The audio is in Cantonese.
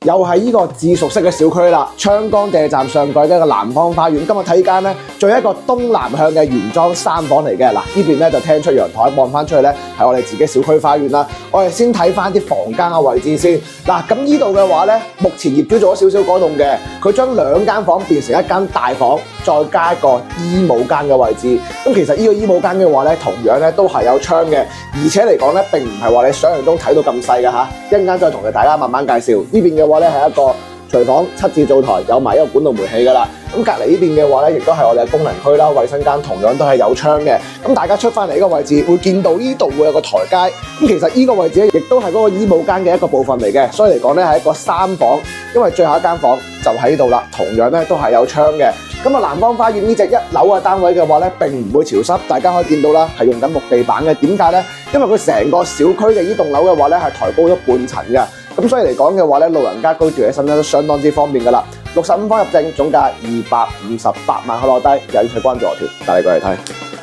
又係呢個自熟悉嘅小區啦，昌崗地鐵站上蓋嘅一個南方花園。今日睇間咧，仲有一個東南向嘅原裝3房嚟嘅。嗱，呢邊咧就聽出陽台，望翻出去咧係我哋自己小區花園啦。我哋先睇翻啲房間嘅位置先。嗱，咁呢度嘅話咧，目前業主做咗少少改動嘅，佢將2間房變成1間大房，再加一個衣帽間嘅位置。咁其實呢個衣帽間嘅話咧，同樣咧都係有窗嘅，而且嚟講咧並唔係話你想象中睇到咁細嘅嚇。一陣間再同大家慢慢介紹。呢邊嘅話咧係一個廚房7字灶台，有埋一個管道煤氣噶啦。咁隔離呢邊嘅話咧，亦都係我哋嘅功能區啦，衞生間同樣都係有窗嘅。咁大家出翻嚟呢個位置，會見到呢度會有個台階。咁其實呢個位置咧，亦都係嗰個衣帽間嘅一個部分嚟嘅。所以嚟講咧係一個3房，因為最後一間房就喺度啦，同樣咧都係有窗嘅。咁啊，南方花園呢隻1樓嘅單位嘅話咧，並唔會潮濕，大家可以見到啦，係用緊木地板嘅。點解咧？因為佢成個小區嘅呢棟樓嘅話咧，係抬高咗半層嘅。咁所以嚟講嘅話咧，老人家居住起身咧都相當之方便噶啦。65方入正，總價258萬，可攞低。有興趣關注我團，帶你過嚟睇。